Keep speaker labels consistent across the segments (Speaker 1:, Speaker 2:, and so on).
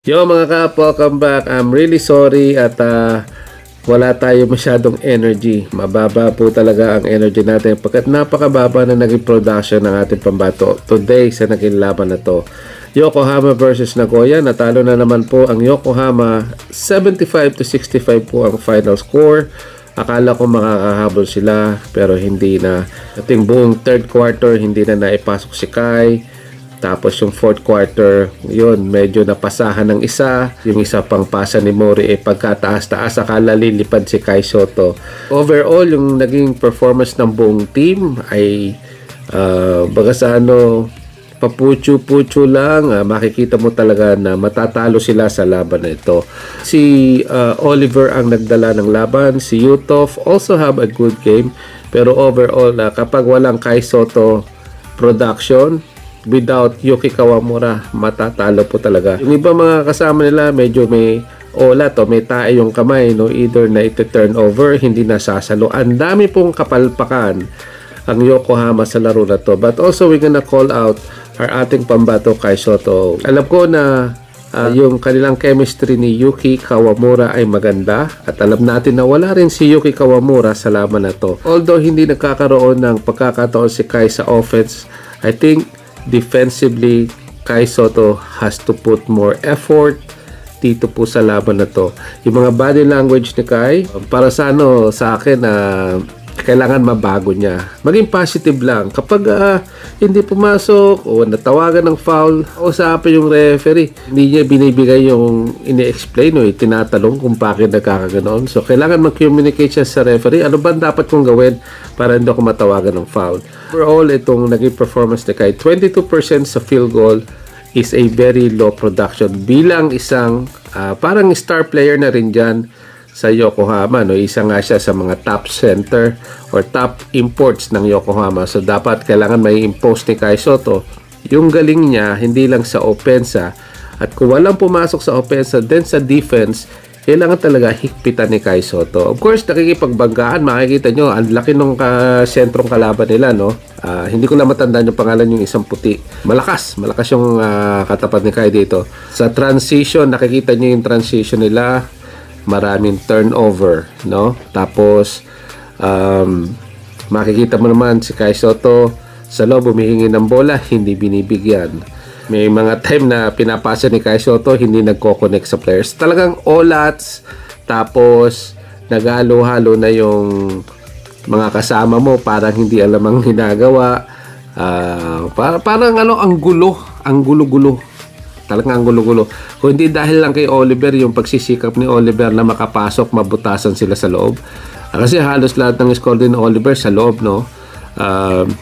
Speaker 1: Yo mga kapo, welcome back. I'm really sorry at wala tayo masyadong energy. Mababa po talaga ang energy natin pagkat napakababa na naging production ng ating pambato today sa naging laban na to. Yokohama versus Nagoya. Natalo na naman po ang Yokohama. 75-65 po ang final score. Akala ko makakahabol sila pero hindi na. Ating buong third quarter hindi na naipasok si Kai. Tapos yung fourth quarter, yun, medyo napasahan ng isa. Yung isa pang pasa ni Mori, pagkataas-taas, akala lilipad si Kai Sotto. Overall, yung naging performance ng buong team ay baga sa papucho-pucho lang. Makikita mo talaga na matatalo sila sa laban na ito. Si Oliver ang nagdala ng laban. Si Yutov also have a good game. Pero overall, kapag walang Kai Sotto production, without Yuki Kawamura, matatalo po talaga. Yung iba mga kasama nila, medyo may olat o may tae yung kamay, no? Either na ito-turn over, hindi nasasalo. Ang dami pong kapalpakan ang Yokohama sa laro na to. But also, we're gonna call out our ating pambato Kai Sotto. Alam ko na yung kanilang chemistry ni Yuki Kawamura ay maganda at alam natin na wala rin si Yuki Kawamura sa laban na to. Although hindi nagkakaroon ng pagkakataon si Kai sa offense, I think defensively, Kai Sotto has to put more effort dito po sa laban na to. Yung mga body language ni Kai, para sa akin, kailangan mabago niya. Maging positive lang. Kapag hindi pumasok o natawagan ng foul, usapin yung referee. Hindi niya binibigay yung ini-explain o tinatalong kung bakit nagkakaganoon. So, kailangan mag-communicate siya sa referee. Ano ba dapat kong gawin para hindi ako matawagan ng foul? Overall, itong naging performance ni Kai, 22% sa field goal is a very low production. Bilang isang parang star player na rin dyan sa Yokohama, no? Isa nga siya sa mga top center or top imports ng Yokohama. So dapat kailangan may impose ni Kai Sotto yung galing niya, hindi lang sa opensa. At kung walang pumasok sa opensa, then sa defense, kailangan talaga higpitan ni Kai Sotto. Of course, nakikipagbanggaan, makikita nyo, ang laki ng sentrong kalaban nila, no? Hindi ko lang matandaan yung pangalan, yung isang puti. Malakas yung katapat ni Kai dito. Sa transition, nakikita nyo yung transition nila, maraming turnover, no? Tapos makikita mo naman si Kai Sotto sa loob humihingi ng bola, hindi binibigyan. May mga time na pinapasa ni Kai Sotto, hindi nagko-connect sa players. Talagang olats, tapos naghalo-halo na yung mga kasama mo, parang hindi alam ang ginagawa. Parang ang gulo-gulo. Talagang ang gulo-gulo. Kung hindi dahil lang kay Oliver, yung pagsisikap ni Oliver na makapasok, mabutasan sila sa loob. Kasi halos lahat ng score din ni Oliver sa loob, no?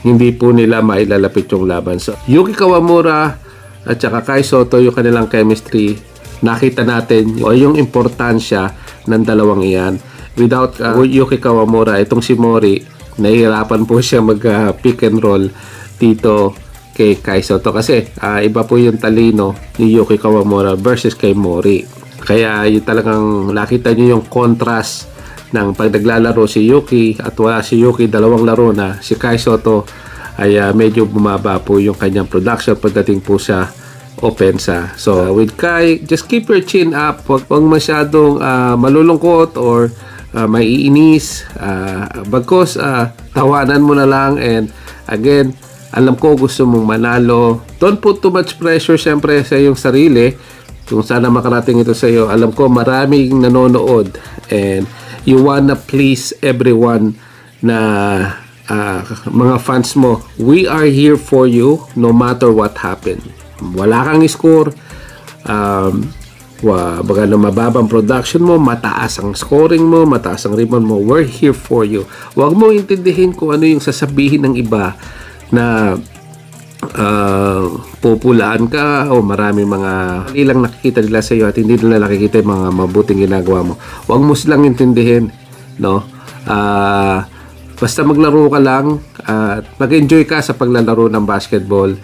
Speaker 1: Hindi po nila mailalapit yung laban. So, Yuki Kawamura at saka Kai Sotto, yung kanilang chemistry, nakita natin yung importansya ng dalawang iyan. Without Yuki Kawamura, itong si Mori, nahihirapan po siya mag-pick and roll dito kay Kai Sotto kasi iba po yung talino ni Yuki Kawamura versus kay Mori. Kaya yung talagang nakita nyo yung contrast ng pag naglalaro si Yuki at wala si Yuki, dalawang laro na, si Kai Sotto ay medyo bumaba po yung kanyang production pagdating po sa opensa. So with Kai, just keep your chin up. Huwag masyadong malulungkot or maiinis. Bagkos tawanan mo na lang, and again, alam ko gusto mong manalo. Don't put too much pressure siyempre sa iyong sarili. Kung sana makarating ito sa iyo, alam ko maraming nanonood and you wanna please everyone na mga fans mo. We are here for you no matter what happened. Wala kang score, baga na mababang production mo, mataas ang scoring mo, mataas ang rebound mo, we're here for you. Huwag mo intindihin kung ano yung sasabihin ng iba na pupulaan ka o marami mga ilang nakikita nila sa iyo at hindi nila nakikita yung mga mabuting ginagawa mo. Huwag mo silang intindihin, no? Basta maglaro ka lang at mag-enjoy ka sa paglalaro ng basketball,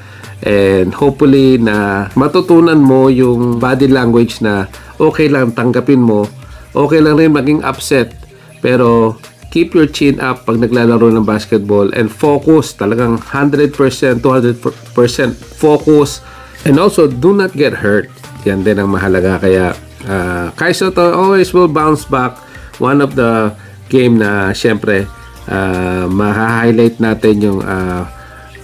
Speaker 1: and hopefully na matutunan mo yung body language na okay lang tanggapin mo, okay lang rin maging upset, pero keep your chin up pag naglalaro ng basketball and focus, talagang 100%, 200% focus, and also do not get hurt. Yan din ang mahalaga. Kaya Kai Sotto always will bounce back. One of the game na syempre maha-highlight natin yung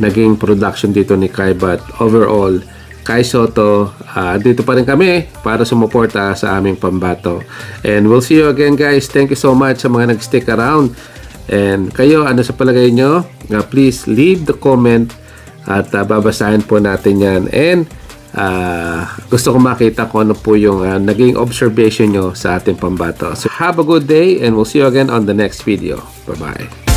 Speaker 1: naging production dito ni Kai, but overall Kai Sotto, dito pa rin kami para sumuporta sa aming pambato. And we'll see you again, guys. Thank you so much sa mga nag-stick around. And kayo, ano sa palagay nyo? Please leave the comment at babasahin po natin yan. And gusto ko makita kung ano po yung naging observation nyo sa ating pambato. So have a good day and we'll see you again on the next video. Bye-bye.